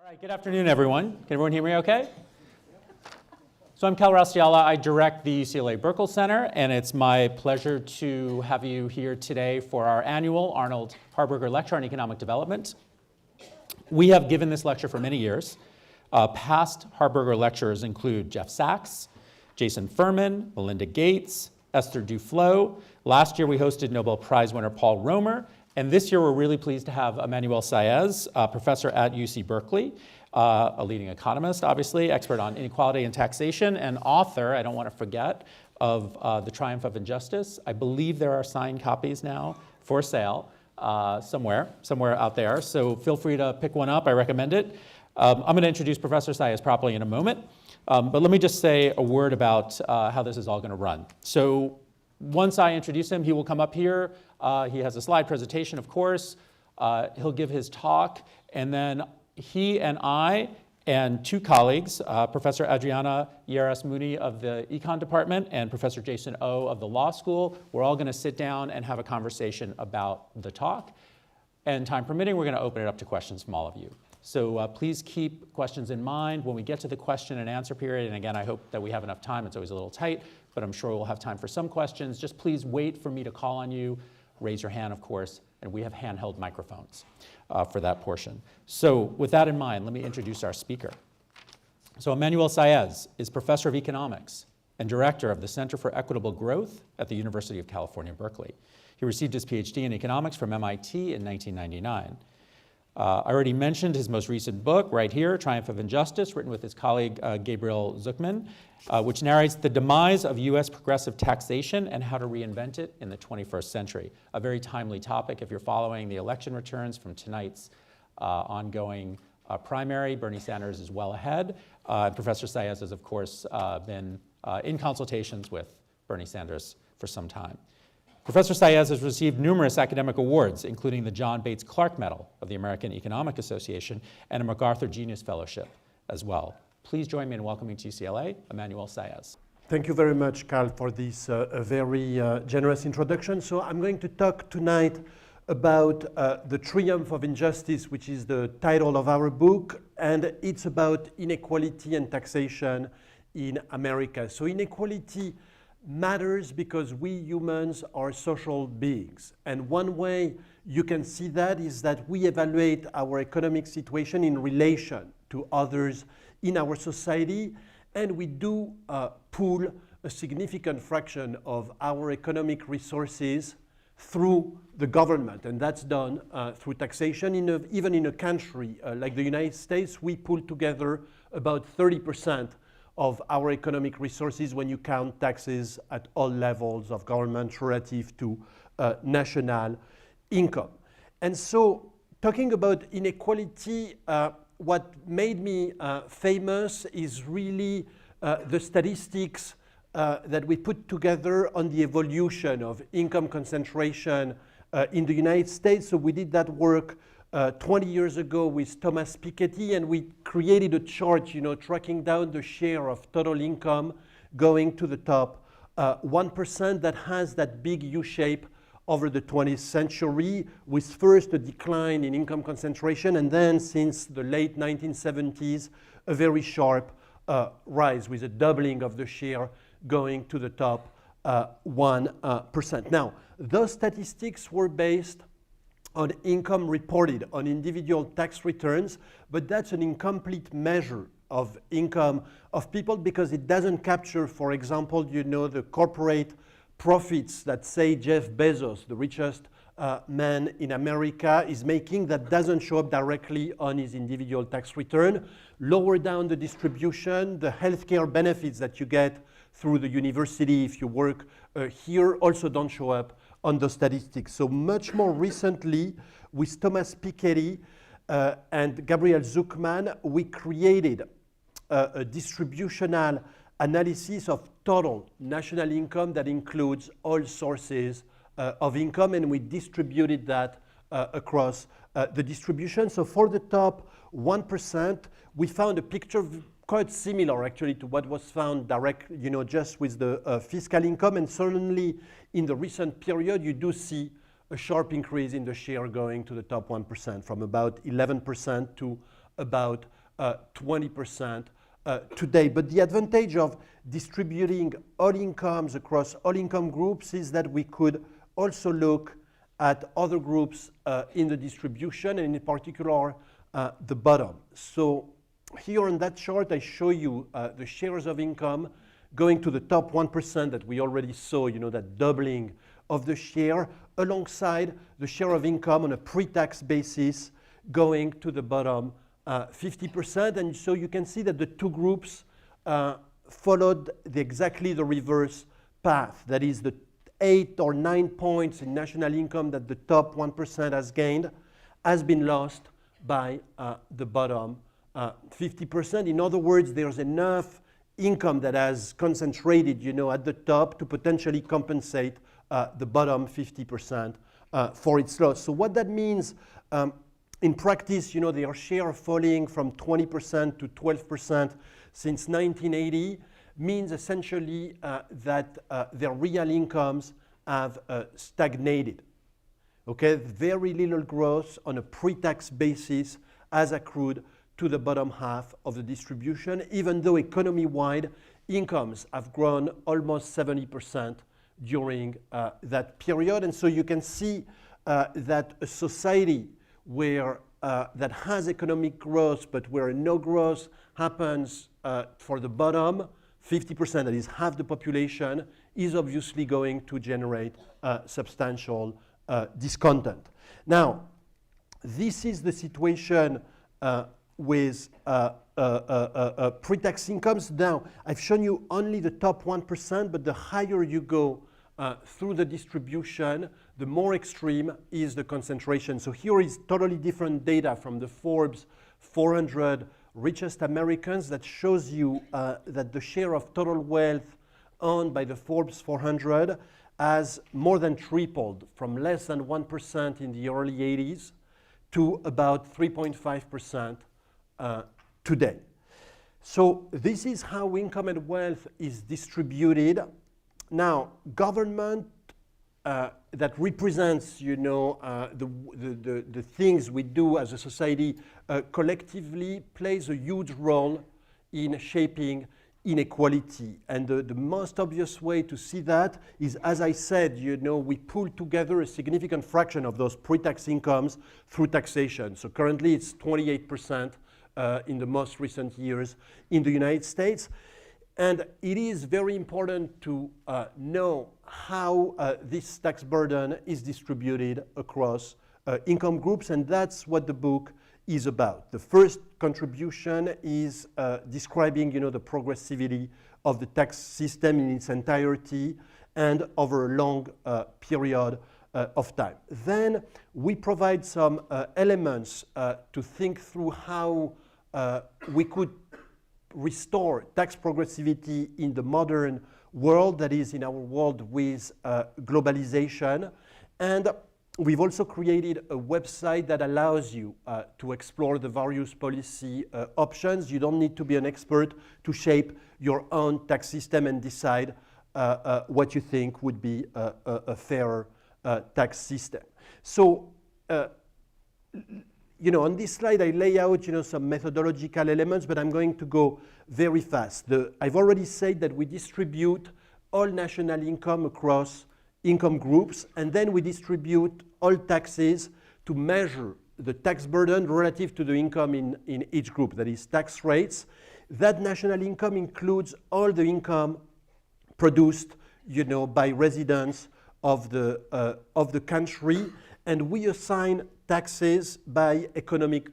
All right, good afternoon, everyone. Can everyone hear me okay? So I'm Raustiala. I direct the UCLA Burkle Center, and it's my pleasure to have you here today for our annual Arnold Harberger Lecture on Economic Development. We have given this lecture for many years. Past Harberger lecturers include Jeff Sachs, Jason Furman, Melinda Gates, Esther Duflo. Last year we hosted Nobel Prize winner Paul Romer. And this year, we're really pleased to have Emmanuel Saez, a professor at UC Berkeley, a leading economist, obviously, expert on inequality and taxation, and author, I don't want to forget, of The Triumph of Injustice. I believe there are signed copies now for sale somewhere out there. So feel free to pick one up. I recommend it. I'm going to introduce Professor Saez properly in a moment. But let me just say a word about how this is all going to run. So once I introduce him, he will come up here. He has a slide presentation, of course. He'll give his talk, and then he and I and two colleagues, Professor Adriana Lleras-Muney of the Econ Department and Professor Jason O of the Law School, we're all going to sit down and have a conversation about the talk. And time permitting, we're going to open it up to questions from all of you. So please keep questions in mind when we get to the question and answer period. And again, I hope that we have enough time. It's always a little tight, but I'm sure we'll have time for some questions. Just please wait for me to call on you. Raise your hand, of course, and we have handheld microphones for that portion. So with that in mind, let me introduce our speaker. So Emmanuel Saez is professor of economics and director of the Center for Equitable Growth at the University of California, Berkeley. He received his PhD in economics from MIT in 1999. I already mentioned his most recent book right here, Triumph of Injustice, written with his colleague Gabriel Zucman, which narrates the demise of US progressive taxation and how to reinvent it in the 21st century. A very timely topic if you're following the election returns from tonight's ongoing primary. Bernie Sanders is well ahead. Professor Saez has, of course, been in consultations with Bernie Sanders for some time. Professor Saez has received numerous academic awards, including the John Bates Clark Medal of the American Economic Association and a MacArthur Genius Fellowship as well. Please join me in welcoming to UCLA, Emmanuel Saez. Thank you very much, Carl, for this very generous introduction. So I'm going to talk tonight about The Triumph of Injustice, which is the title of our book, and it's about inequality and taxation in America. So inequality matters because we humans are social beings. And one way you can see that is that we evaluate our economic situation in relation to others in our society, and we do pool a significant fraction of our economic resources through the government, and that's done through taxation. Even in a country like the United States, we pool together about 30% of our economic resources when you count taxes at all levels of government relative to national income. And so talking about inequality, what made me famous is really the statistics that we put together on the evolution of income concentration in the United States. So we did that work 20 years ago with Thomas Piketty, and we created a chart, tracking down the share of total income going to the top 1% that has that big U shape over the 20th century, with first a decline in income concentration, and then since the late 1970s, a very sharp rise with a doubling of the share going to the top 1%. Now, those statistics were based on income reported on individual tax returns, but that's an incomplete measure of income of people because it doesn't capture, for example, the corporate profits that, say, Jeff Bezos, the richest man in America, is making. That doesn't show up directly on his individual tax return. Lower down the distribution, the healthcare benefits that you get through the university if you work here also don't show up on the statistics. So much more recently, with Thomas Piketty and Gabriel Zucman, we created a distributional analysis of total national income that includes all sources of income, and we distributed that across the distribution. So for the top 1%, we found a picture quite similar actually to what was found just with the fiscal income, and certainly in the recent period you do see a sharp increase in the share going to the top 1% from about 11% to about 20% today. But the advantage of distributing all incomes across all income groups is that we could also look at other groups in the distribution, and in particular, the bottom. So here on that chart, I show you the shares of income going to the top 1% that we already saw, that doubling of the share, alongside the share of income on a pre-tax basis going to the bottom 50%. And so you can see that the two groups followed exactly the reverse path. That is, the 8 or 9 points in national income that the top 1% has gained has been lost by the bottom 50%. In other words, there's enough income that has concentrated, at the top to potentially compensate the bottom 50% for its loss. So what that means in practice, their share falling from 20% to 12% since 1980 means essentially that their real incomes have stagnated. Okay, very little growth on a pre-tax basis has accrued to the bottom half of the distribution, even though economy-wide incomes have grown almost 70% during that period. And so you can see that a society where that has economic growth, but where no growth happens for the bottom 50%, that is half the population, is obviously going to generate substantial discontent. Now, this is the situation with pre-tax incomes. Now, I've shown you only the top 1%, but the higher you go through the distribution, the more extreme is the concentration. So here is totally different data from the Forbes 400 richest Americans that shows you that the share of total wealth owned by the Forbes 400 has more than tripled from less than 1% in the early 80s to about 3.5% today. So this is how income and wealth is distributed. Now, government that represents, the things we do as a society collectively plays a huge role in shaping inequality. And the most obvious way to see that is, as I said, we pull together a significant fraction of those pre-tax incomes through taxation. So currently it's 28% in the most recent years in the United States. And it is very important to know how this tax burden is distributed across income groups, and that's what the book is about. The first contribution is describing, the progressivity of the tax system in its entirety and over a long period of time. Then we provide some elements to think through how we could restore tax progressivity in the modern world, that is, in our world with globalization. And we've also created a website that allows you to explore the various policy options. You don't need to be an expert to shape your own tax system and decide what you think would be a fairer tax system. So, on this slide, I lay out, some methodological elements, but I'm going to go very fast. I've already said that we distribute all national income across income groups, and then we distribute all taxes to measure the tax burden relative to the income in each group, that is tax rates. That national income includes all the income produced, by residents of the country, and we assign taxes by economic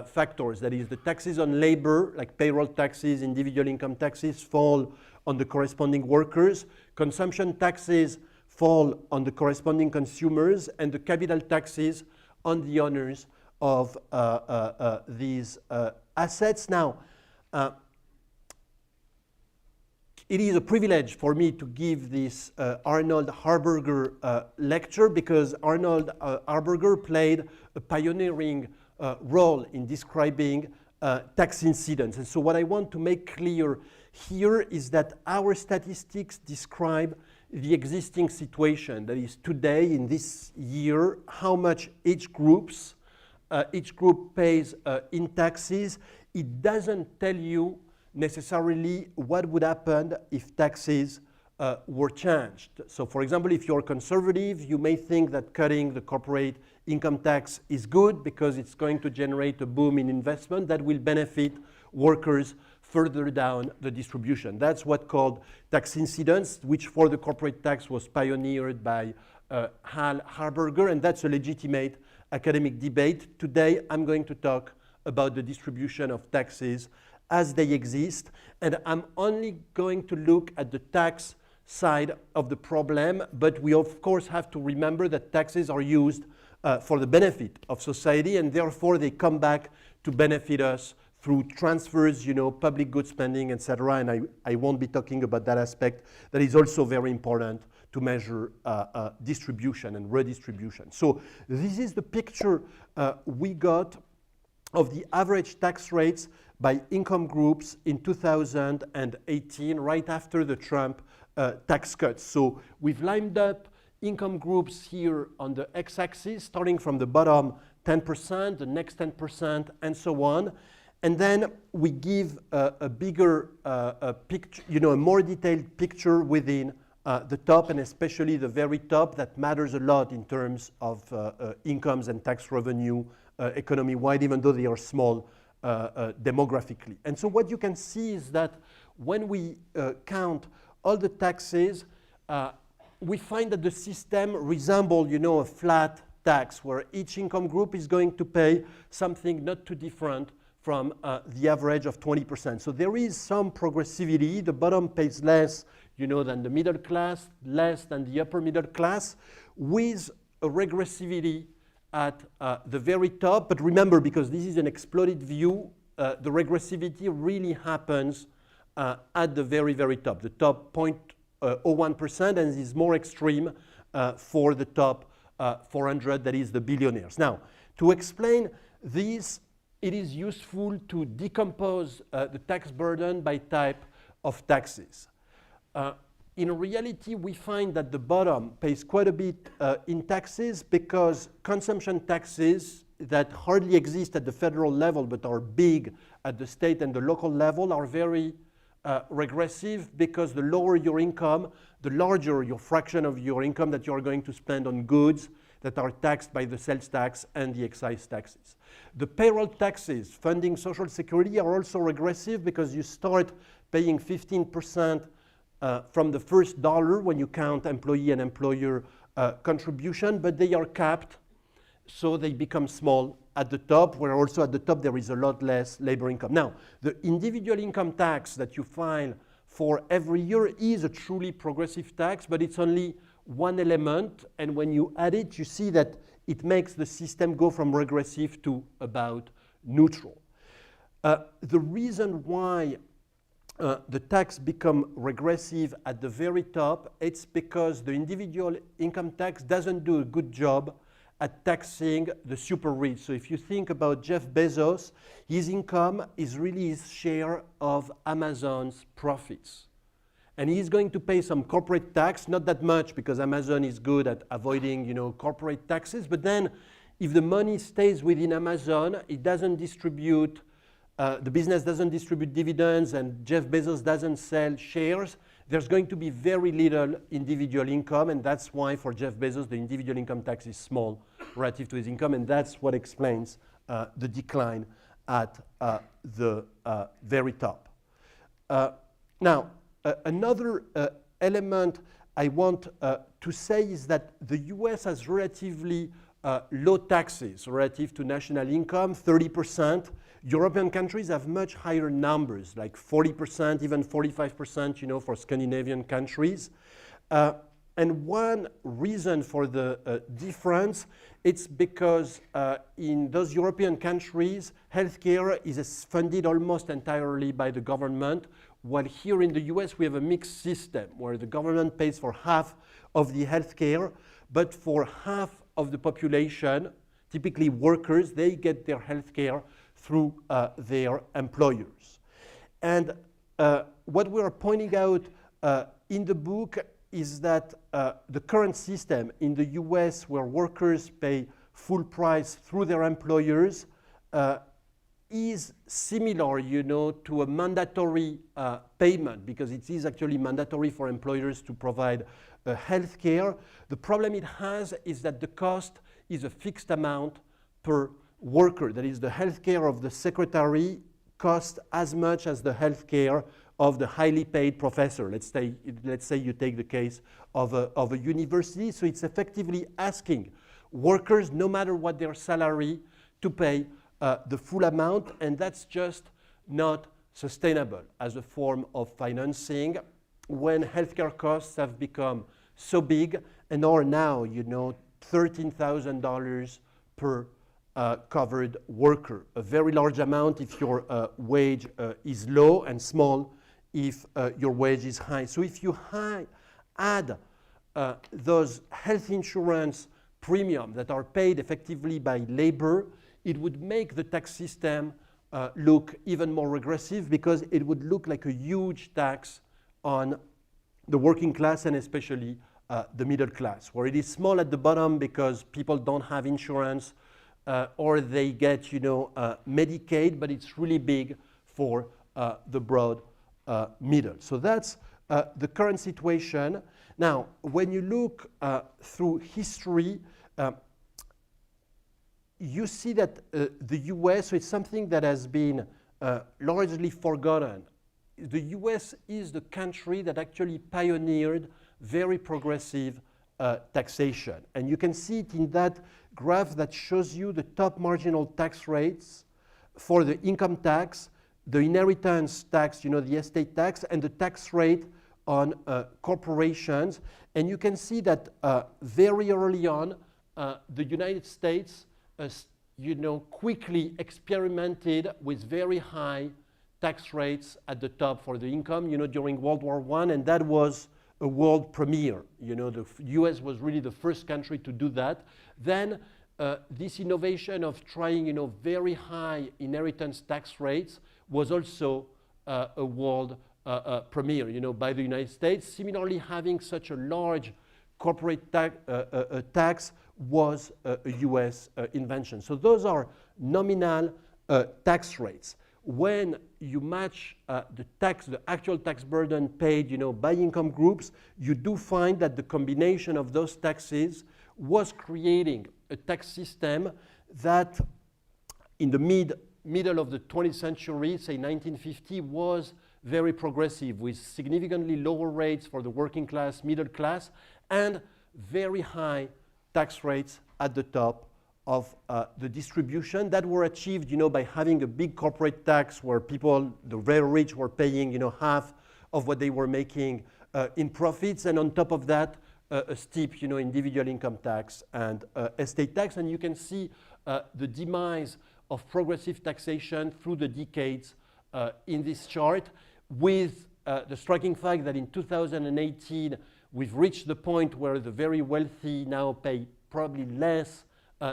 factors. That is, the taxes on labor, like payroll taxes, individual income taxes, fall on the corresponding workers. Consumption taxes fall on the corresponding consumers, and the capital taxes on the owners of these assets. Now, it is a privilege for me to give this Arnold Harberger lecture, because Arnold Harberger played a pioneering role in describing tax incidence. And so what I want to make clear here is that our statistics describe the existing situation, that is today, in this year, how much each groups each group pays in taxes, it doesn't tell you necessarily what would happen if taxes were changed. So for example, if you're conservative, you may think that cutting the corporate income tax is good because it's going to generate a boom in investment that will benefit workers further down the distribution. That's what's called tax incidence, which for the corporate tax was pioneered by Harberger, and that's a legitimate academic debate. Today, I'm going to talk about the distribution of taxes as they exist, and I'm only going to look at the tax side of the problem, but we of course have to remember that taxes are used for the benefit of society, and therefore they come back to benefit us through transfers, public good spending, etc. And I won't be talking about that aspect. That is also very important to measure distribution and redistribution. So this is the picture we got of the average tax rates by income groups in 2018, right after the Trump tax cuts. So we've lined up income groups here on the x-axis, starting from the bottom 10%, the next 10%, and so on. And then we give a bigger picture, a more detailed picture within the top, and especially the very top that matters a lot in terms of incomes and tax revenue economy-wide, even though they are small demographically. And so what you can see is that when we count all the taxes, we find that the system resembles, a flat tax where each income group is going to pay something not too different from the average of 20%. So there is some progressivity. The bottom pays less, than the middle class, less than the upper middle class, with a regressivity at the very top. But remember, because this is an exploded view, the regressivity really happens at the very, very top, the top 0.01%, and is more extreme for the top 400, that is the billionaires. Now, to explain this, it is useful to decompose the tax burden by type of taxes. In reality, we find that the bottom pays quite a bit in taxes because consumption taxes that hardly exist at the federal level but are big at the state and the local level are very regressive, because the lower your income, the larger your fraction of your income that you are going to spend on goods that are taxed by the sales tax and the excise taxes. The payroll taxes funding Social Security are also regressive because you start paying 15% from the first dollar when you count employee and employer contribution, but they are capped, so they become small at the top, where also at the top there is a lot less labor income. Now, the individual income tax that you file for every year is a truly progressive tax, but it's only one element, and when you add it, you see that it makes the system go from regressive to about neutral. The reason why the tax become regressive at the very top, it's because the individual income tax doesn't do a good job at taxing the super rich. So if you think about Jeff Bezos, his income is really his share of Amazon's profits. And he's going to pay some corporate tax, not that much because Amazon is good at avoiding, corporate taxes. But then if the money stays within Amazon, it doesn't distribute, the business doesn't distribute dividends, and Jeff Bezos doesn't sell shares, there's going to be very little individual income, and that's why for Jeff Bezos the individual income tax is small relative to his income, and that's what explains the decline at the very top. Now, another element I want to say is that the US has relatively low taxes relative to national income, 30%. European countries have much higher numbers, like 40%, even 45%, for Scandinavian countries. And one reason for the difference, it's because in those European countries, healthcare is funded almost entirely by the government, while here in the US we have a mixed system where the government pays for half of the healthcare, but for half of the population, typically workers, they get their healthcare through their employers. And what we are pointing out in the book is that the current system in the US, where workers pay full price through their employers is similar, to a mandatory payment, because it is actually mandatory for employers to provide health care. The problem it has is that the cost is a fixed amount per worker. That is, the health care of the secretary costs as much as the health care of the highly paid professor. Let's say you take the case of a university. So it's effectively asking workers, no matter what their salary, to pay the full amount, and that's just not sustainable as a form of financing when healthcare costs have become so big and are now, $13,000 per covered worker. A very large amount if your wage is low, and small if your wage is high. So if you add those health insurance premiums that are paid effectively by labor, it would make the tax system look even more regressive, because it would look like a huge tax on the working class, and especially the middle class, where it is small at the bottom because people don't have insurance or they get Medicaid, but it's really big for the broad middle. So that's the current situation. Now, when you look through history, you see that the US, so it's something that has been largely forgotten. The US is the country that actually pioneered very progressive taxation. And you can see it in that graph that shows you the top marginal tax rates for the income tax, the inheritance tax, the estate tax, and the tax rate on corporations. And you can see that very early on, the United States quickly experimented with very high tax rates at the top for the income, during World War I, and that was a world premiere. The US was really the first country to do that. Then this innovation of trying, very high inheritance tax rates was also a world premiere, by the United States. Similarly, having such a large corporate tax was a US invention. So those are nominal tax rates. When you match the actual tax burden paid, by income groups, you do find that the combination of those taxes was creating a tax system that, in the middle of the 20th century, say 1950, was very progressive, with significantly lower rates for the working class, middle class, and very high tax rates at the top of the distribution that were achieved, by having a big corporate tax where people, the very rich, were paying, half of what they were making in profits, and on top of that, a steep, individual income tax and estate tax. And you can see the demise of progressive taxation through the decades in this chart, with the striking fact that in 2018, we've reached the point where the very wealthy now pay probably less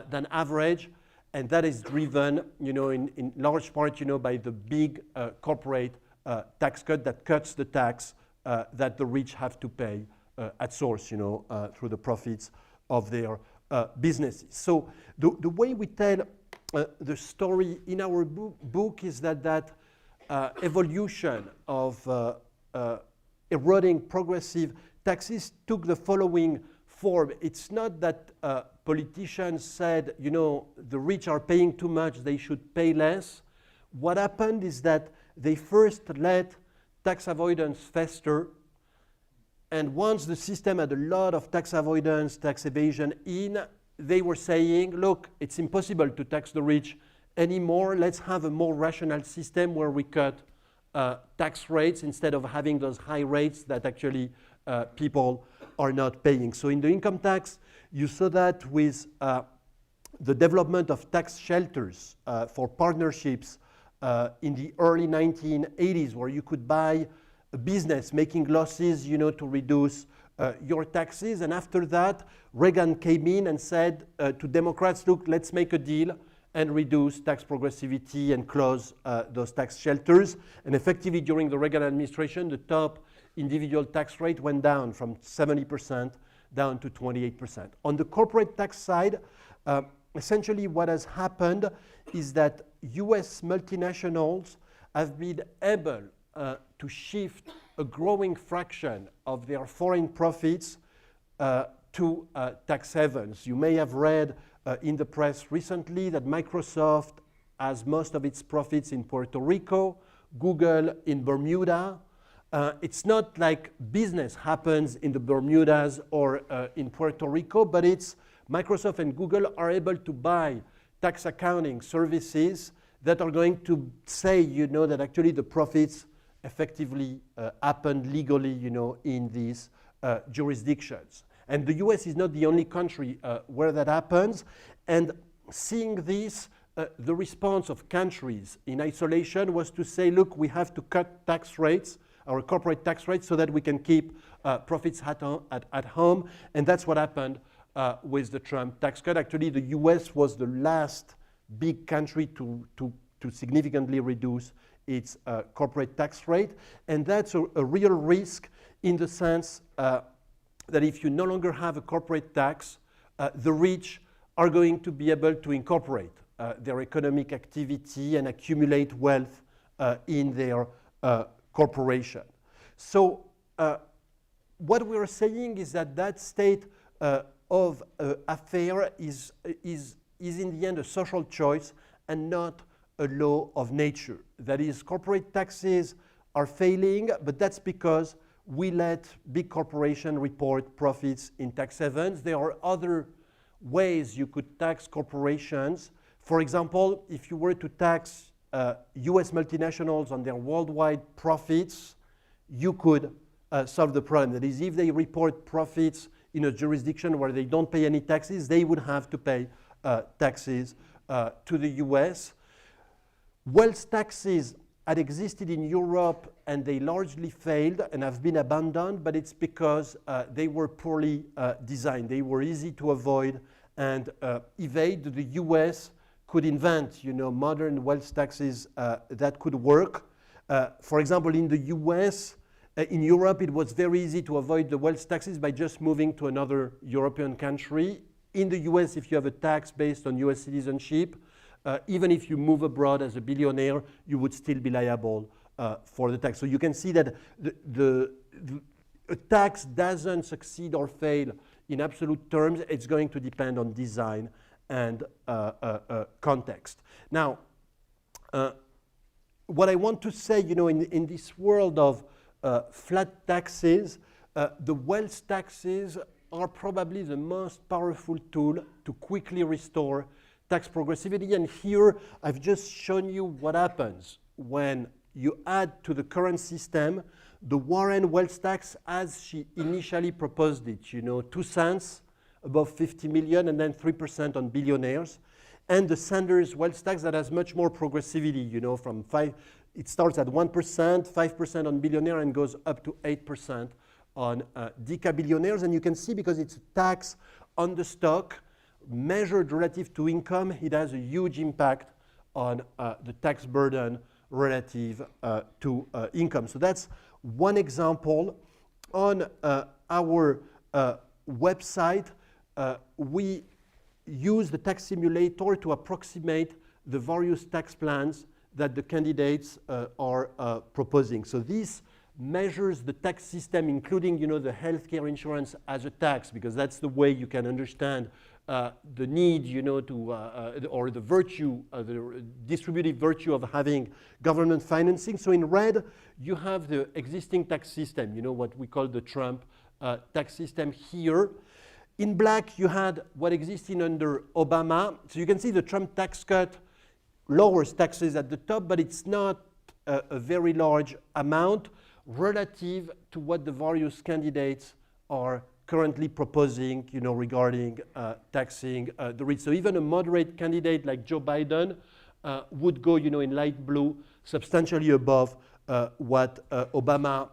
than average, and that is driven, in large part, by the big corporate tax cut that cuts the tax that the rich have to pay at source, through the profits of their businesses. So the way we tell the story in our book is that evolution of eroding progressive taxes took the following form. It's not that politicians said, the rich are paying too much, they should pay less. What happened is that they first let tax avoidance fester, and once the system had a lot of tax avoidance, tax evasion they were saying, look, it's impossible to tax the rich anymore. Let's have a more rational system where we cut tax rates instead of having those high rates that actually people are not paying. So in the income tax, you saw that with the development of tax shelters for partnerships in the early 1980s, where you could buy a business making losses, to reduce your taxes. And after that, Reagan came in and said to Democrats, look, let's make a deal and reduce tax progressivity and close those tax shelters. And effectively, during the Reagan administration, the top individual tax rate went down from 70% down to 28%. On the corporate tax side, essentially what has happened is that US multinationals have been able to shift a growing fraction of their foreign profits to tax havens. You may have read in the press recently that Microsoft has most of its profits in Puerto Rico, Google in Bermuda. It's not like business happens in the Bermudas or in Puerto Rico, but it's Microsoft and Google are able to buy tax accounting services that are going to say, that actually the profits effectively happened legally, in these jurisdictions. And the US is not the only country where that happens. And seeing this, the response of countries in isolation was to say, look, we have to cut tax rates, our corporate tax rates, so that we can keep profits at home. And that's what happened with the Trump tax cut. Actually, the US was the last big country to significantly reduce its corporate tax rate. And that's a real risk in the sense that if you no longer have a corporate tax, the rich are going to be able to incorporate their economic activity and accumulate wealth in their corporation. So what we are saying is that state of affair is in the end a social choice and not a law of nature. That is, corporate taxes are failing, but that's because we let big corporations report profits in tax havens. There are other ways you could tax corporations. For example, if you were to tax US multinationals on their worldwide profits, you could solve the problem. That is, if they report profits in a jurisdiction where they don't pay any taxes, they would have to pay taxes to the US. Wealth taxes had existed in Europe and they largely failed and have been abandoned, but it's because they were poorly designed. They were easy to avoid and evade. The US could invent, modern wealth taxes that could work. For example, in the US, in Europe, it was very easy to avoid the wealth taxes by just moving to another European country. In the US, if you have a tax based on US citizenship, even if you move abroad as a billionaire, you would still be liable for the tax. So you can see that a tax doesn't succeed or fail in absolute terms. It's going to depend on design and context. Now, what I want to say, in this world of flat taxes, the wealth taxes are probably the most powerful tool to quickly restore tax progressivity. And here I've just shown you what happens when you add to the current system the Warren wealth tax as she initially proposed it, 2 cents above 50 million and then 3% on billionaires, and the Sanders wealth tax that has much more progressivity, from 5, it starts at 1%, 5% on billionaire and goes up to 8% on decabillionaires. And you can see, because it's a tax on the stock, measured relative to income, it has a huge impact on the tax burden relative to income. So that's one example. On our website, we use the tax simulator to approximate the various tax plans that the candidates are proposing. So this measures the tax system, including the healthcare insurance as a tax, because that's the way you can understand the need, or the virtue, the distributive virtue of having government financing. So in red, you have the existing tax system, what we call the Trump tax system here. In black, you had what existed under Obama. So you can see the Trump tax cut lowers taxes at the top, but it's not a very large amount relative to what the various candidates are currently proposing, regarding taxing the rich. So even a moderate candidate like Joe Biden would go, in light blue, substantially above what Obama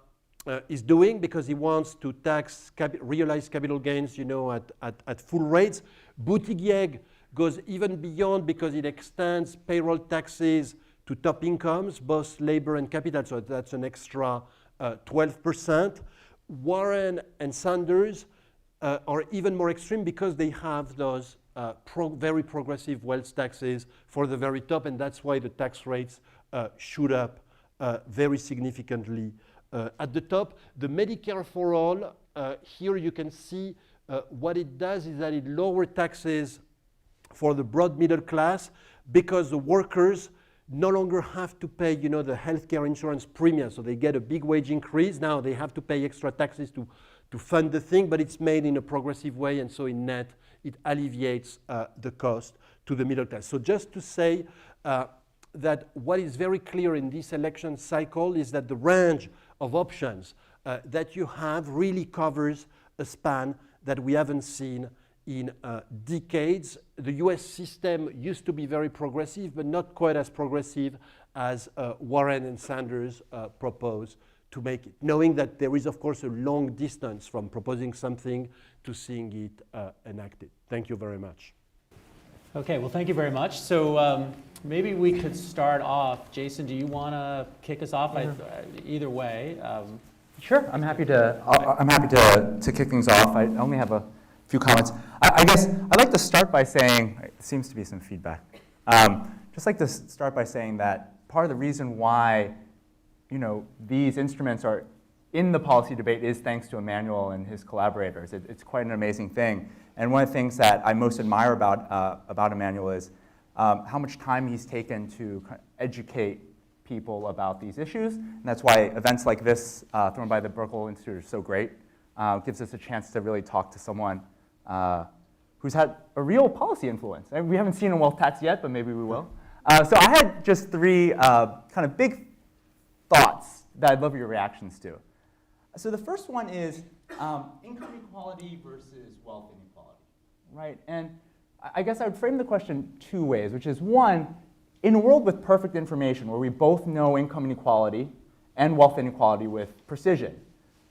is doing, because he wants to tax realized capital gains, at full rates. Buttigieg goes even beyond, because it extends payroll taxes to top incomes, both labor and capital. So that's an extra 12%. Warren and Sanders are even more extreme, because they have those very progressive wealth taxes for the very top, and that's why the tax rates shoot up very significantly at the top. The Medicare for All, here you can see what it does is that it lowers taxes for the broad middle class because the workers no longer have to pay, the healthcare insurance premium, so they get a big wage increase. Now they have to pay extra taxes to fund the thing, but it's made in a progressive way, and so in net, it alleviates the cost to the middle class. So just to say that what is very clear in this election cycle is that the range of options that you have really covers a span that we haven't seen in decades. The US system used to be very progressive, but not quite as progressive as Warren and Sanders propose to make it, knowing that there is, of course, a long distance from proposing something to seeing it enacted. Thank you very much. Okay, well, thank you very much. So maybe we could start off. Jason, do you want to kick us off? Either way. Sure, I'm happy to kick things off. I only have a few comments. I guess I'd like to start by saying, there seems to be some feedback. Just like to start by saying that part of the reason why these instruments are in the policy debate is thanks to Emmanuel and his collaborators. It's quite an amazing thing. And one of the things that I most admire about Emmanuel is how much time he's taken to educate people about these issues. And that's why events like this thrown by the Burkle Institute are so great. It gives us a chance to really talk to someone who's had a real policy influence. And we haven't seen a wealth tax yet, but maybe we will. So I had just three kind of big thoughts that I'd love your reactions to. So the first one is income inequality versus wealth inequality, right? And I guess I would frame the question two ways, which is one, in a world with perfect information where we both know income inequality and wealth inequality with precision,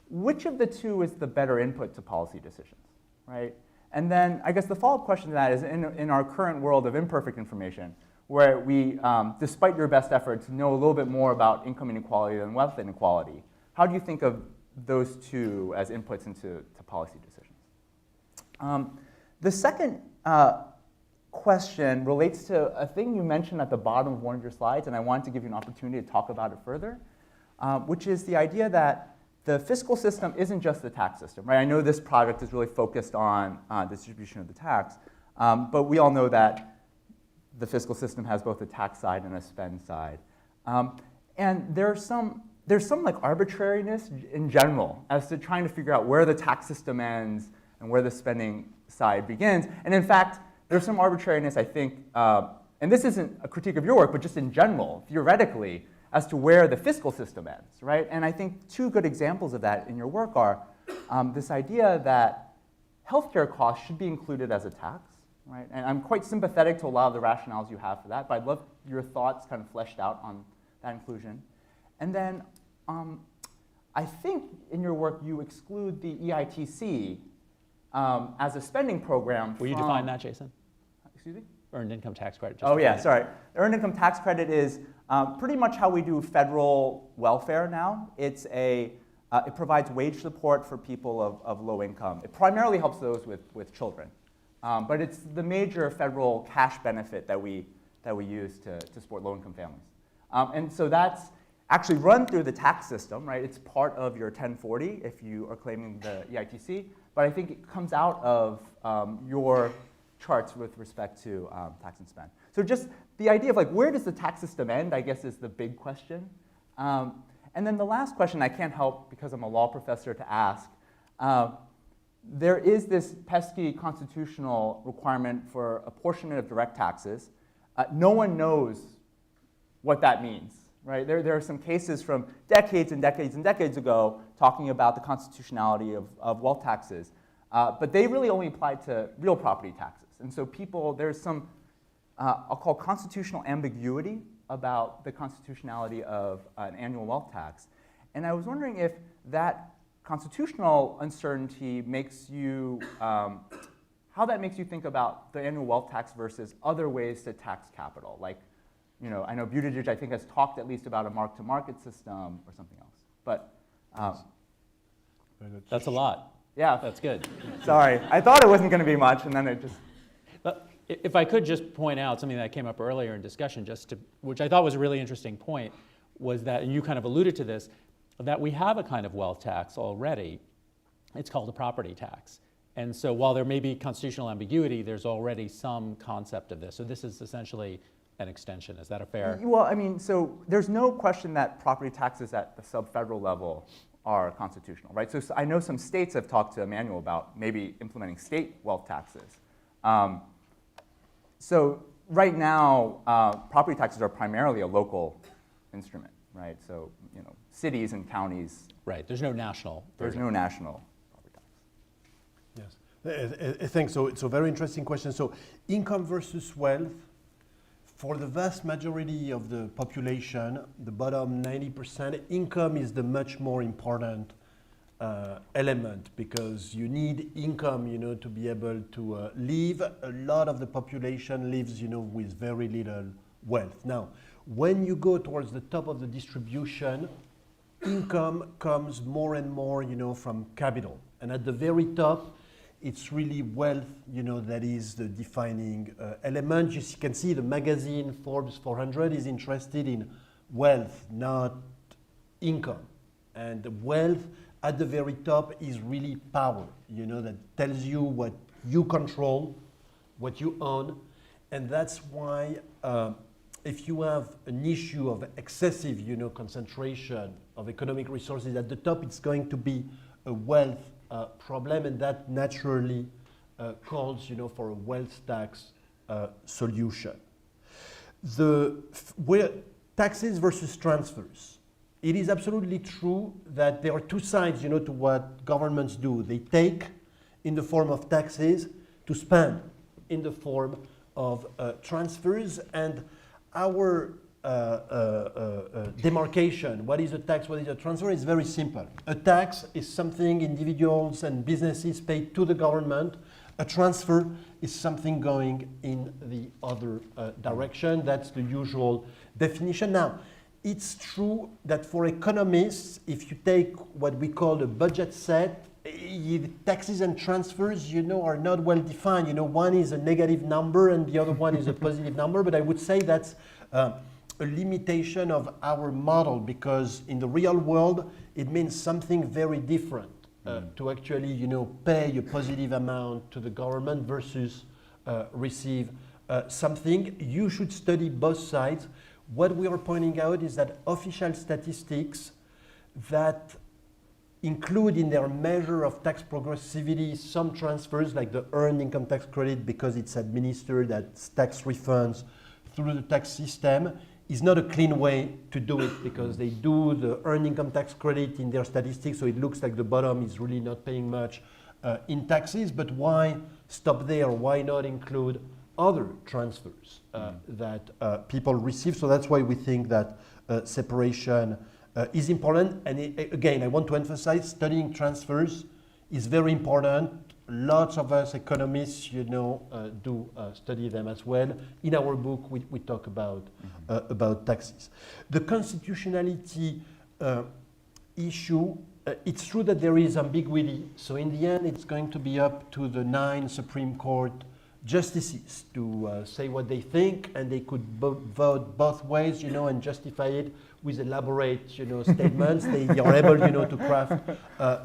which of the two is the better input to policy decisions, right? And then I guess the follow-up question to that is in our current world of imperfect information, where we, despite your best efforts, know a little bit more about income inequality than wealth inequality, how do you think of those two as inputs into policy decisions? The second question relates to a thing you mentioned at the bottom of one of your slides, and I wanted to give you an opportunity to talk about it further, which is the idea that the fiscal system isn't just the tax system, right? I know this project is really focused on distribution of the tax, but we all know that the fiscal system has both a tax side and a spend side. And there's some like arbitrariness in general as to trying to figure out where the tax system ends and where the spending side begins. And in fact, there's some arbitrariness, I think, and this isn't a critique of your work, but just in general, theoretically, as to where the fiscal system ends, right? And I think two good examples of that in your work are this idea that healthcare costs should be included as a tax, right? And I'm quite sympathetic to a lot of the rationales you have for that, but I'd love your thoughts kind of fleshed out on that inclusion. And then I think in your work you exclude the EITC as a spending program. Will you define that, Jason? Excuse me? Earned income tax credit. Oh yeah, sorry. Earned income tax credit is pretty much how we do federal welfare now. It provides wage support for people of low income. It primarily helps those with children. But it's the major federal cash benefit that we use to support low income families. And so that's actually run through the tax system, right? It's part of your 1040 if you are claiming the EITC. But I think it comes out of your charts with respect to tax and spend. So just the idea of like, where does the tax system end, I guess is the big question. And then the last question I can't help because I'm a law professor to ask. There is this pesky constitutional requirement for apportionment of direct taxes. No one knows what that means, right? There are some cases from decades and decades and decades ago talking about the constitutionality of wealth taxes. But they really only apply to real property taxes. And so there's some, I'll call constitutional ambiguity about the constitutionality of an annual wealth tax. And I was wondering if that constitutional uncertainty makes you, how that makes you think about the annual wealth tax versus other ways to tax capital. Like, I know Buttigieg, I think, has talked at least about a mark-to-market system or something else. But that's a lot. Yeah. That's good. Sorry, I thought it wasn't going to be much, and then it just... If I could just point out something that came up earlier in discussion, which I thought was a really interesting point, was that, and you kind of alluded to this, that we have a kind of wealth tax already. It's called a property tax. And so while there may be constitutional ambiguity, there's already some concept of this. So this is essentially an extension. Is that a fair? Well, I mean, so there's no question that property taxes at the sub-federal level are constitutional, right? So I know some states have talked to Emmanuel about maybe implementing state wealth taxes. So right now, property taxes are primarily a local instrument, right? So, you know, cities and counties. Right, there's no national. There's no national property tax. Yes, I think so. It's a very interesting question. So income versus wealth, for the vast majority of the population, the bottom 90%, income is the much more important element, because you need income, you know, to be able to live. A lot of the population lives, you know, with very little wealth. Now, when you go towards the top of the distribution, income comes more and more, you know, from capital. And at the very top, it's really wealth, you know, that is the defining element. You can see the magazine Forbes 400 is interested in wealth, not income. And the wealth at the very top is really power, you know, that tells you what you control, what you own. And that's why if you have an issue of excessive, you know, concentration of economic resources at the top, it's going to be a wealth problem, and that naturally calls, you know, for a wealth tax solution. Taxes versus transfers. It is absolutely true that there are two sides, you know, to what governments do. They take in the form of taxes to spend in the form of transfers, and our demarcation, what is a tax, what is a transfer, is very simple. A tax is something individuals and businesses pay to the government. A transfer is something going in the other direction. That's the usual definition. Now, it's true that for economists, if you take what we call a budget set, taxes and transfers, you know, are not well defined. You know, one is a negative number and the other one is a positive number, but I would say that's a limitation of our model, because in the real world, it means something very different to actually, you know, pay a positive amount to the government versus receive something. You should study both sides. What we are pointing out is that official statistics that include in their measure of tax progressivity some transfers, like the earned income tax credit, because it's administered as tax refunds through the tax system, is not a clean way to do it, because they do the earned income tax credit in their statistics, so it looks like the bottom is really not paying much in taxes. But why stop there? Why not include other transfers that people receive? So that's why we think that separation is important. And again, I want to emphasize studying transfers is very important. Lots of us economists, you know, do study them as well. In our book, we talk about taxes. The constitutionality issue, it's true that there is ambiguity. So in the end, it's going to be up to the 9 Supreme Court justices to say what they think, and they could vote both ways, you know, and justify it with elaborate, you know, statements. They are able, you know, to craft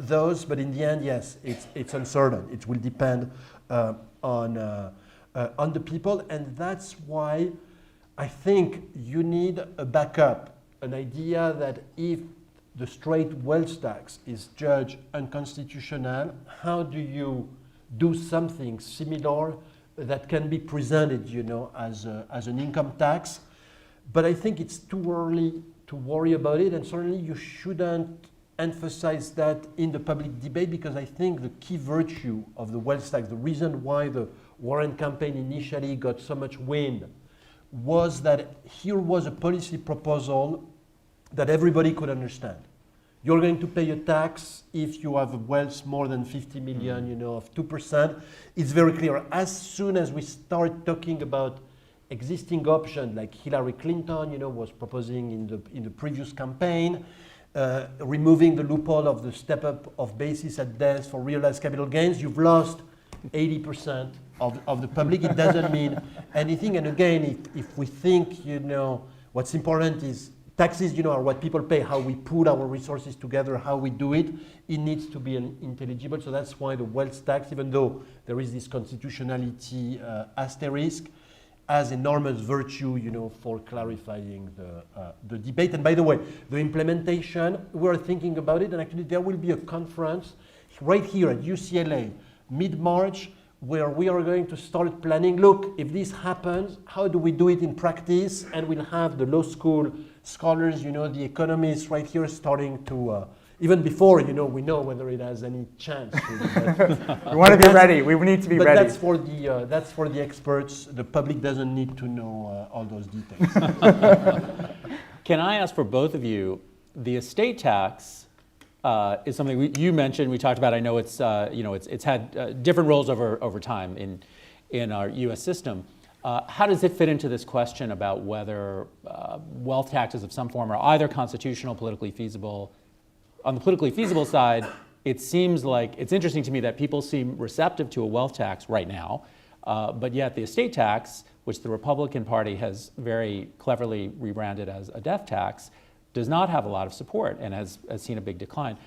those, but in the end, yes, it's uncertain. It will depend on the people, and that's why I think you need a backup, an idea that if the straight wealth tax is judged unconstitutional, how do you do something similar that can be presented, you know, as an income tax? But I think it's too early to worry about it, and certainly you shouldn't emphasize that in the public debate, because I think the key virtue of the wealth tax, the reason why the Warren campaign initially got so much wind, was that here was a policy proposal that everybody could understand. You're going to pay a tax if you have a wealth more than 50 million, you know, of 2%. It's very clear. As soon as we start talking about existing options, like Hillary Clinton, you know, was proposing in the previous campaign, removing the loophole of the step up of basis at death for realized capital gains, you've lost 80% of the public. It doesn't mean anything. And again, if we think, what's important is taxes, are what people pay, how we put our resources together, how we do it. It needs to be intelligible. So that's why the wealth tax, even though there is this constitutionality asterisk, has enormous virtue, for clarifying the debate. And by the way, the implementation, we're thinking about it, and actually there will be a conference right here at UCLA, mid-March, where we are going to start planning, look, if this happens, how do we do it in practice? And we'll have the law school scholars, the economists right here starting to, even before, we know whether it has any chance. We want to be ready. We need to be ready. But that's for the experts. The public doesn't need to know all those details. Can I ask for both of you, the estate tax is something you mentioned, we talked about. I know it's it's had different roles over time in our U.S. system. How does it fit into this question about whether wealth taxes of some form are either constitutional, politically feasible? On the politically feasible side, it seems like it's interesting to me that people seem receptive to a wealth tax right now, but yet the estate tax, which the Republican Party has very cleverly rebranded as a death tax, does not have a lot of support and has seen a big decline.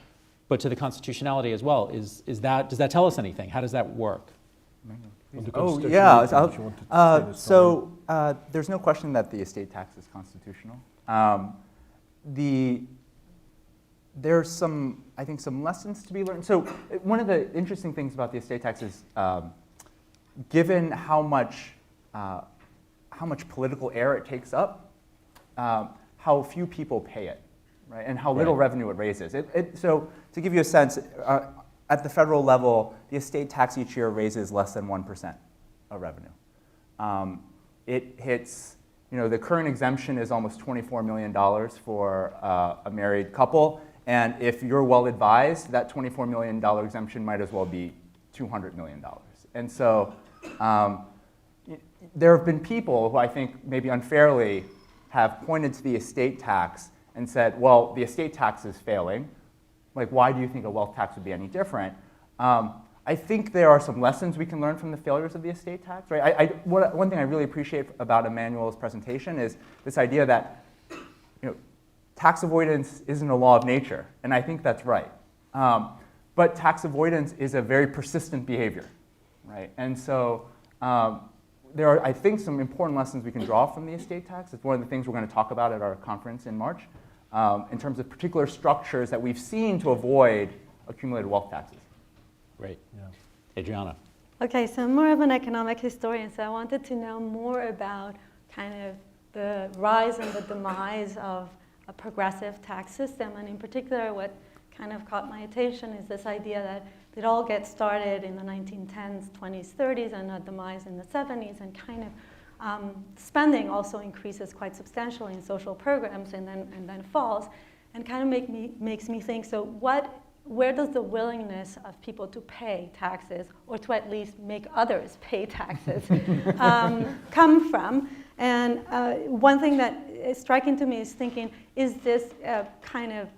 But to the constitutionality as well, does that tell us anything? How does that work? Oh, yeah. There's no question that the estate tax is constitutional. There's some lessons to be learned. So one of the interesting things about the estate tax is, given how much political air it takes up, how few people pay it, right, and how little revenue it raises. So to give you a sense, at the federal level, the estate tax each year raises less than 1% of revenue. It hits, the current exemption is almost $24 million for a married couple. And if you're well advised, that $24 million exemption might as well be $200 million. And so there have been people who I think maybe unfairly have pointed to the estate tax and said, well, the estate tax is failing. Like, why do you think a wealth tax would be any different? I think there are some lessons we can learn from the failures of the estate tax. Right? One thing I really appreciate about Emmanuel's presentation is this idea that tax avoidance isn't a law of nature, and I think that's right. But tax avoidance is a very persistent behavior, right? And so there are, I think, some important lessons we can draw from the estate tax. It's one of the things we're going to talk about at our conference in March, in terms of particular structures that we've seen to avoid accumulated wealth taxes. Great. Yeah. Adriana. Okay, so I'm more of an economic historian, so I wanted to know more about kind of the rise and the demise of a progressive tax system, and in particular what kind of caught my attention is this idea that it all gets started in the 1910s, 20s, 30s, and a demise in the 70s, and kind of spending also increases quite substantially in social programs and then falls, and kind of makes me think, so where does the willingness of people to pay taxes, or to at least make others pay taxes, come from? And one thing that is striking to me is thinking, is this kind of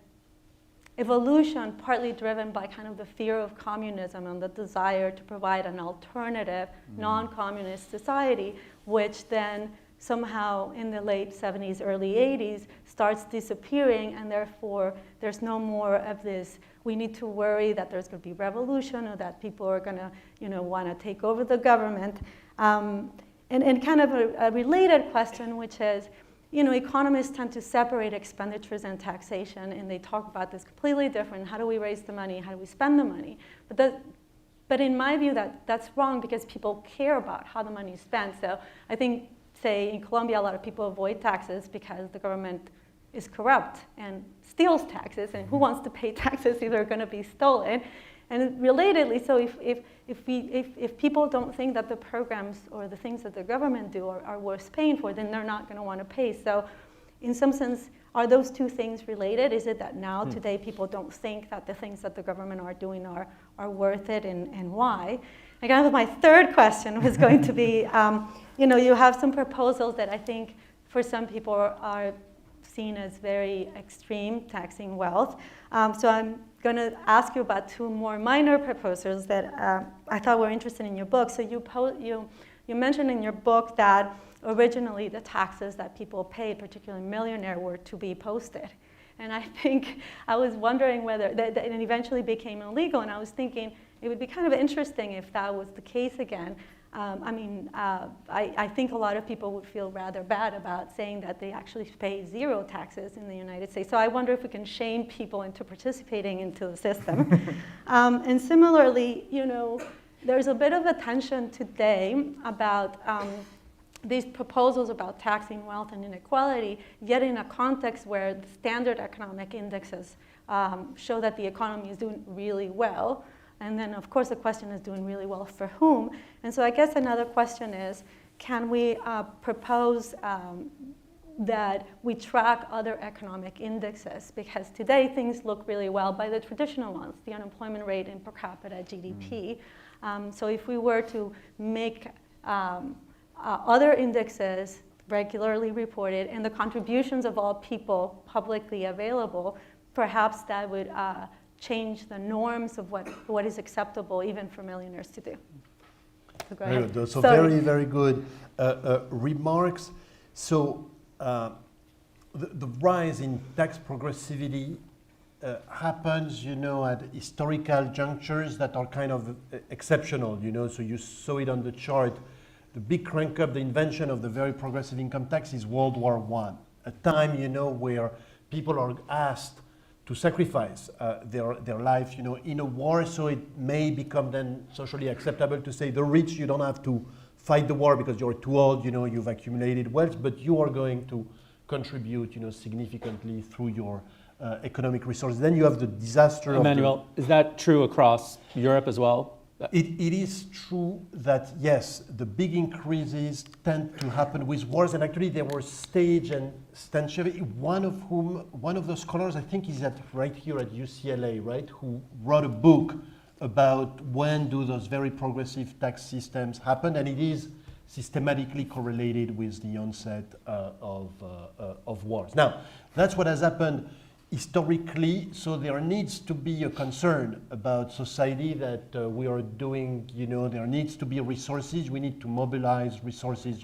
evolution partly driven by kind of the fear of communism and the desire to provide an alternative, non-communist society, which then somehow in the late 70s, early 80s starts disappearing, and therefore there's no more of this, we need to worry that there's going to be revolution or that people are going to want to take over the government. And kind of a related question, which is, economists tend to separate expenditures and taxation, and they talk about this completely different. How do we raise the money? How do we spend the money? But in my view, that's wrong, because people care about how the money is spent. So I think, say, in Colombia, a lot of people avoid taxes because the government is corrupt and steals taxes, and who wants to pay taxes if they're going to be stolen? And relatedly, so if people don't think that the programs or the things that the government do are worth paying for, then they're not going to want to pay. So in some sense, are those two things related? Is it that now, today, people don't think that the things that the government are doing are worth it, and why? And kind of my third question was going to be, you have some proposals that I think for some people are seen as very extreme, taxing wealth. So I'm going to ask you about two more minor proposals that I thought were interesting in your book. So you mentioned in your book that originally the taxes that people paid, particularly millionaire, were to be posted. And I think I was wondering whether that it eventually became illegal, and I was thinking it would be kind of interesting if that was the case again. I think a lot of people would feel rather bad about saying that they actually pay zero taxes in the United States. So I wonder if we can shame people into participating into the system. And similarly, there's a bit of a tension today about these proposals about taxing wealth and inequality, yet in a context where the standard economic indexes show that the economy is doing really well. And then, of course, the question is doing really well for whom? And so I guess another question is, can we propose that we track other economic indexes? Because today things look really well by the traditional ones, the unemployment rate and per capita GDP. So if we were to make other indexes regularly reported and the contributions of all people publicly available, perhaps that would change the norms of what is acceptable even for millionaires to do. So go ahead. Good. So very, very good remarks. So the rise in tax progressivity happens, at historical junctures that are kind of exceptional, So you saw it on the chart. The big crank up, the invention of the very progressive income tax is World War I, a time, where people are asked to sacrifice their life, in a war. So it may become then socially acceptable to say the rich, you don't have to fight the war because you're too old, you've accumulated wealth, but you are going to contribute, significantly through your economic resources. Then you have the disaster. Emmanuel, is that true across Europe as well? It is true that, yes, the big increases tend to happen with wars, and actually there were Stage and Stanchevy, one of those scholars, I think, is right here at UCLA, right, who wrote a book about when do those very progressive tax systems happen, and it is systematically correlated with the onset of wars. Now, that's what has happened historically, so there needs to be a concern about society that we are doing, there needs to be resources, we need to mobilize resources,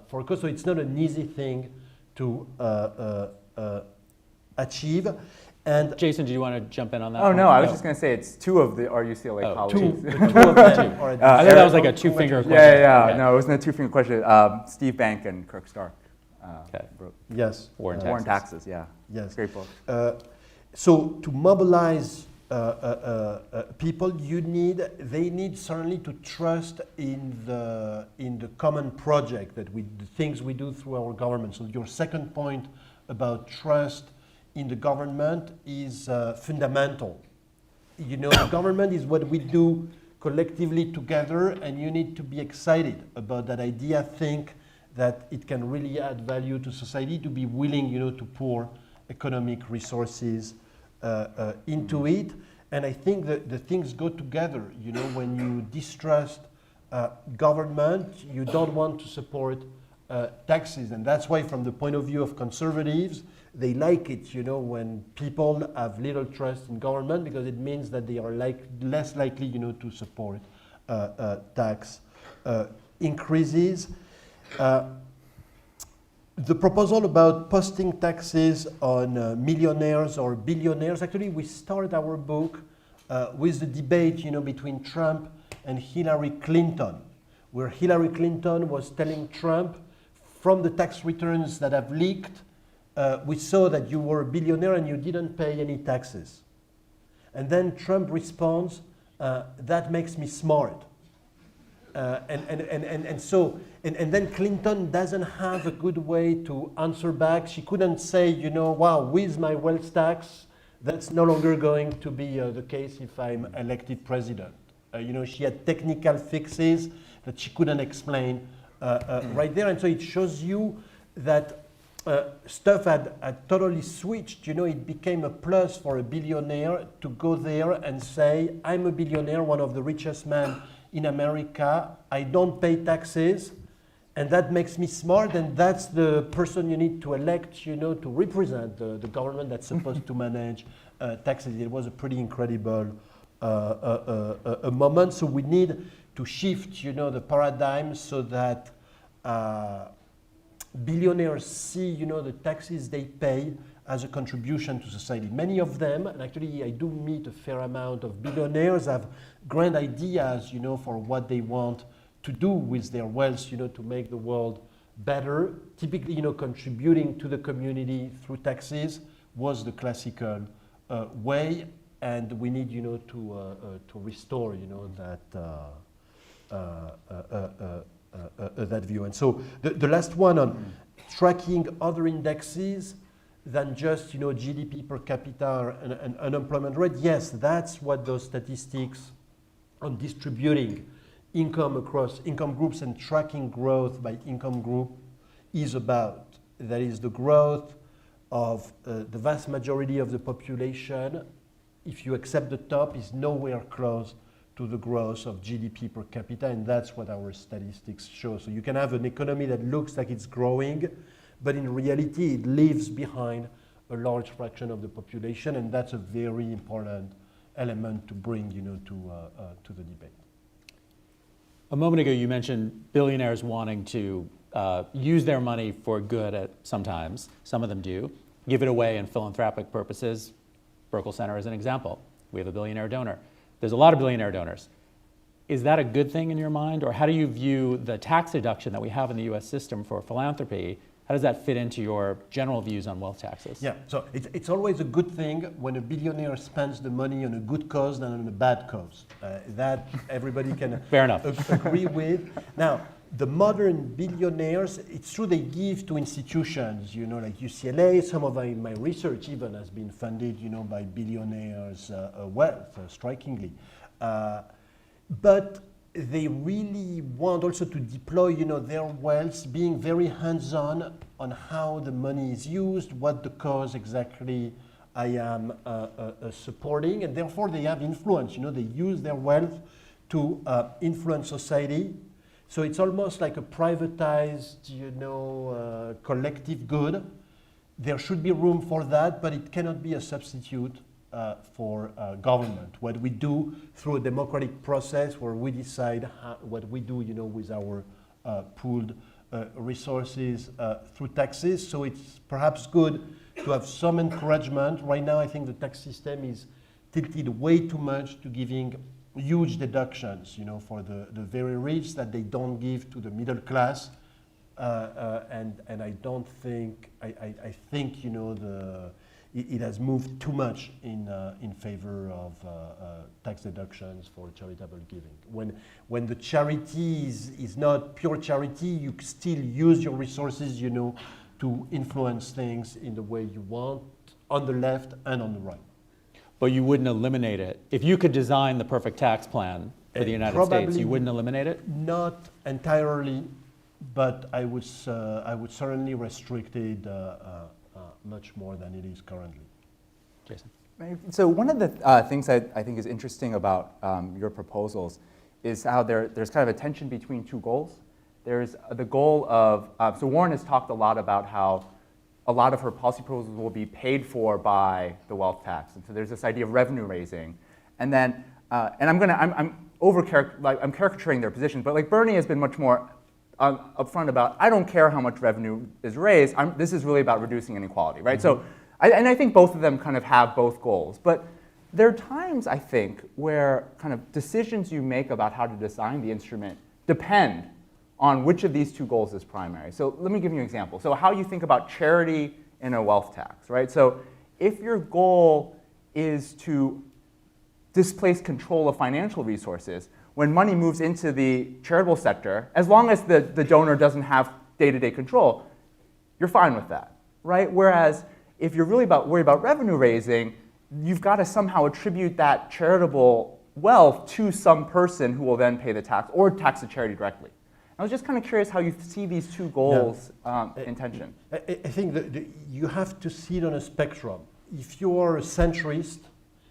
for a cause. So it's not an easy thing to achieve. And Jason, do you want to jump in on that? Oh, no, I was just going to say it's two of our UCLA colleagues. Two of them are I think that was like a two-finger question. Yeah. Okay. No, it wasn't a two-finger question. Steve Bank and Kirk Stark. Wrote yes. War and Taxes, yeah. Yes. Great book. So to mobilize people, they need certainly to trust in the common project the things we do through our government. So your second point about trust in the government is fundamental. The government is what we do collectively together, and you need to be excited about that idea. Think that it can really add value to society, to be willing, to pour economic resources into it. And I think that the things go together. When you distrust government, you don't want to support taxes. And that's why, from the point of view of conservatives, they like it, when people have little trust in government, because it means that they are less likely, to support tax increases. The proposal about posting taxes on millionaires or billionaires, actually we start our book with the debate between Trump and Hillary Clinton, where Hillary Clinton was telling Trump, from the tax returns that have leaked, we saw that you were a billionaire and you didn't pay any taxes. And then Trump responds, that makes me smart. And then Clinton doesn't have a good way to answer back. She couldn't say, wow, with my wealth tax, that's no longer going to be the case if I'm elected president. She had technical fixes that she couldn't explain right there. And so it shows you that stuff had totally switched. It became a plus for a billionaire to go there and say, I'm a billionaire, one of the richest men in America, I don't pay taxes, and that makes me smart, and that's the person you need to elect, you know, to represent the government that's supposed to manage taxes. It was a pretty incredible a moment. So we need to shift, you know, the paradigm so that billionaires see, you know, the taxes they pay as a contribution to society. Many of them, and actually I do meet a fair amount of billionaires, have grand ideas, you know, for what they want to do with their wealth, you know, to make the world better. Typically, you know, contributing to the community through taxes was the classical way, and we need, you know, to restore, you know, that view. And so the last one on tracking other indexes than just, you know, GDP per capita and unemployment rate. Yes, that's what those statistics on distributing income across income groups and tracking growth by income group is about. That is the growth of the vast majority of the population, if you accept the top, is nowhere close to the growth of GDP per capita, and that's what our statistics show. So you can have an economy that looks like it's growing, but in reality it leaves behind a large fraction of the population, and that's a very important element to bring, you know, to the debate. A moment ago you mentioned billionaires wanting to use their money for good at sometimes. Some of them do. Give it away in philanthropic purposes. Burkle Center is an example. We have a billionaire donor. There's a lot of billionaire donors. Is that a good thing in your mind, or how do you view the tax deduction that we have in the US system for philanthropy? How does that fit into your general views on wealth taxes? Yeah, so it's always a good thing when a billionaire spends the money on a good cause than on a bad cause. That everybody can Fair enough. Agree with. Now, the modern billionaires, it's true they give to institutions, you know, like UCLA. Some of my research even has been funded, you know, by billionaires' wealth, strikingly. But they really want also to deploy, you know, their wealth, being very hands-on on how the money is used, what the cause exactly I am supporting, and therefore they have influence. You know, they use their wealth to influence society. So it's almost like a privatized, you know, collective good. There should be room for that, but it cannot be a substitute for government. What we do through a democratic process where we decide what we do, you know, with our pooled resources through taxes. So it's perhaps good to have some encouragement. Right now, I think the tax system is tilted way too much to giving huge deductions, you know, for the very rich that they don't give to the middle class. And I don't think, I think, you know, it has moved too much in favor of tax deductions for charitable giving. When the charity is not pure charity, you still use your resources, you know, to influence things in the way you want, on the left and on the right. But you wouldn't eliminate it. If you could design the perfect tax plan for the United States, you wouldn't eliminate it? Not entirely, but I would certainly restrict it much more than it is currently. Jason. So one of the things I think is interesting about your proposals is how there's kind of a tension between two goals. There's the goal of, so Warren has talked a lot about how a lot of her policy proposals will be paid for by the wealth tax. And so there's this idea of revenue raising. And then, and I'm caricaturing their position, but like Bernie has been much more upfront about, I don't care how much revenue is raised, this is really about reducing inequality, right? Mm-hmm. So, I think both of them kind of have both goals. But there are times, I think, where kind of decisions you make about how to design the instrument depend on which of these two goals is primary. So let me give you an example. So how you think about charity in a wealth tax, right? So if your goal is to displace control of financial resources, when money moves into the charitable sector, as long as the donor doesn't have day-to-day control, you're fine with that, right? Whereas if you're really worried about revenue raising, you've got to somehow attribute that charitable wealth to some person who will then pay the tax or tax the charity directly. I was just kind of curious how you see these two goals in tension. I think that you have to see it on a spectrum. If you are a centrist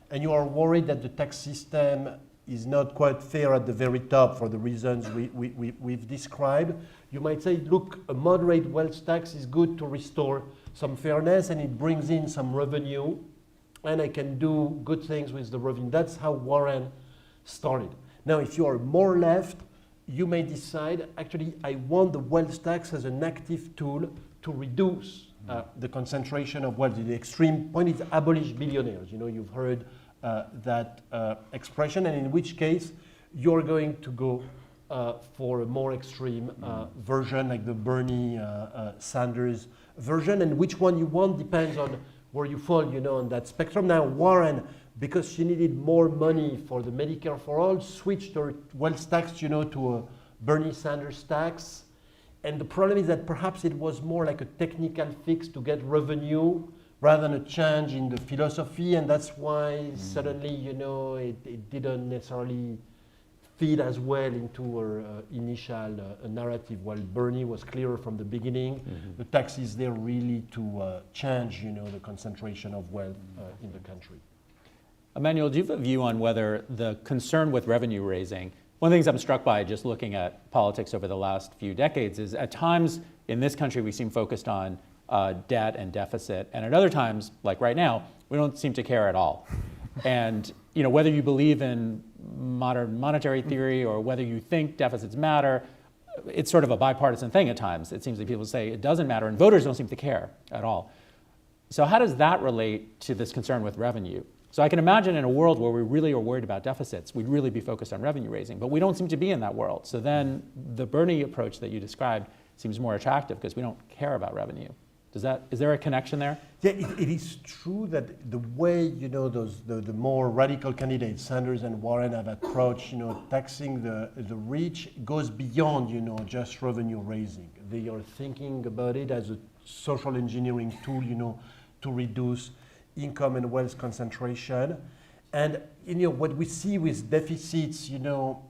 and you are worried that the tax system is not quite fair at the very top for the reasons we've described, you might say, look, a moderate wealth tax is good to restore some fairness and it brings in some revenue and I can do good things with the revenue. That's how Warren started. Now, if you are more left, you may decide, actually, I want the wealth tax as an active tool to reduce the concentration of wealth. The extreme point is abolish billionaires. You know, you've heard that expression, and in which case you're going to go for a more extreme version, like the Bernie Sanders version, and which one you want depends on where you fall, you know, on that spectrum. Now, Warren, because she needed more money for the Medicare for All, switched her wealth tax, you know, to a Bernie Sanders tax. And the problem is that perhaps it was more like a technical fix to get revenue rather than a change in the philosophy, and that's why suddenly, you know, it didn't necessarily fit as well into her initial narrative. While Bernie was clearer from the beginning, the tax is there really to change, you know, the concentration of wealth in the country. Emmanuel, do you have a view on whether the concern with revenue raising, one of the things I'm struck by just looking at politics over the last few decades is at times in this country we seem focused on debt and deficit, and at other times, like right now, we don't seem to care at all. And you know, whether you believe in modern monetary theory or whether you think deficits matter, it's sort of a bipartisan thing at times. It seems that people say it doesn't matter, and voters don't seem to care at all. So how does that relate to this concern with revenue? So I can imagine in a world where we really are worried about deficits, we'd really be focused on revenue raising, but we don't seem to be in that world. So then the Bernie approach that you described seems more attractive because we don't care about revenue. Is there a connection there? Yeah, it is true that the way, you know, the more radical candidates, Sanders and Warren, have approached, you know, taxing the rich goes beyond, you know, just revenue raising. They are thinking about it as a social engineering tool, you know, to reduce income and wealth concentration. And, you know, what we see with deficits, you know,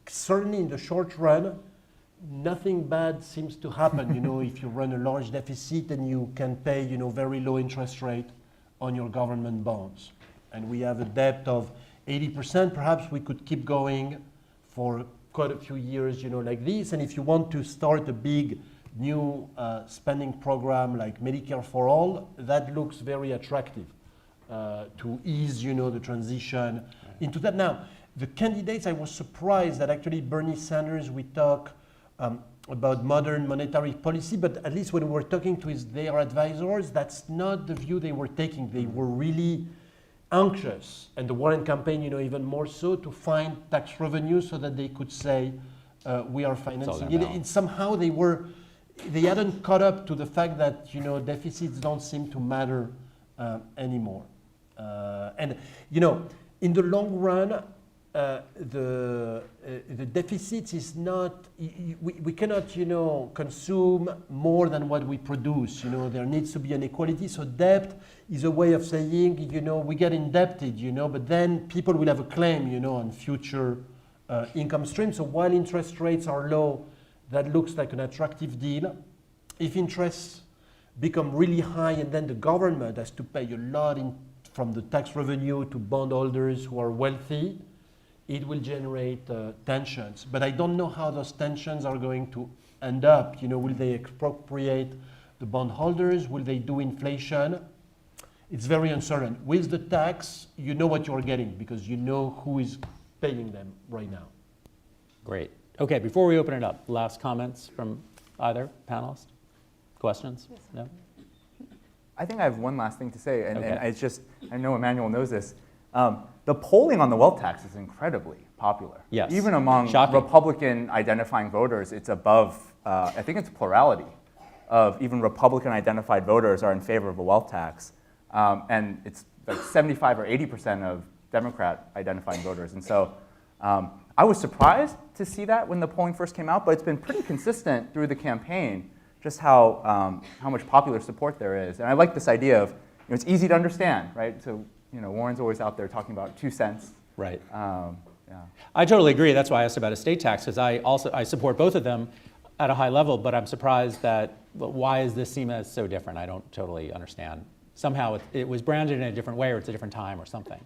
certainly in the short run, nothing bad seems to happen, you know, if you run a large deficit and you can pay, you know, very low interest rate on your government bonds. And we have a debt of 80%, perhaps we could keep going for quite a few years, you know, like this. And if you want to start a big new spending program like Medicare for All, that looks very attractive to ease, you know, the transition into that. Now, the candidates, I was surprised that actually Bernie Sanders, we talk about modern monetary policy, but at least when we were talking to their advisors, that's not the view they were taking. They were really anxious, and the Warren campaign, you know, even more so, to find tax revenue so that they could say, we are financing it. And somehow they hadn't caught up to the fact that, you know, deficits don't seem to matter anymore. And, you know, in the long run, the deficit is not, we cannot, you know, consume more than what we produce. You know, there needs to be an equality. So debt is a way of saying, you know, we get indebted, you know, but then people will have a claim, you know, on future income streams. So while interest rates are low, that looks like an attractive deal. If interests become really high and then the government has to pay a lot from the tax revenue to bondholders who are wealthy, it will generate tensions. But I don't know how those tensions are going to end up. You know, will they expropriate the bondholders? Will they do inflation? It's very uncertain. With the tax, you know what you're getting because you know who is paying them right now. Great. Okay, before we open it up, last comments from either panelist? Questions? Yes. No? I think I have one last thing to say, and it's just, I know Emmanuel knows this. The polling on the wealth tax is incredibly popular. Yes. Even among Republican identifying voters, it's above, I think it's plurality of even Republican identified voters are in favor of a wealth tax. And it's like 75 or 80% of Democrat identifying voters. And so I was surprised to see that when the polling first came out, but it's been pretty consistent through the campaign, just how much popular support there is. And I like this idea of, you know, it's easy to understand, right? So, you know, Warren's always out there talking about 2 cents. Right. Yeah. I totally agree. That's why I asked about estate tax, because I support both of them at a high level, but I'm surprised that, why does this seem as so different? I don't totally understand. Somehow it was branded in a different way, or it's a different time or something.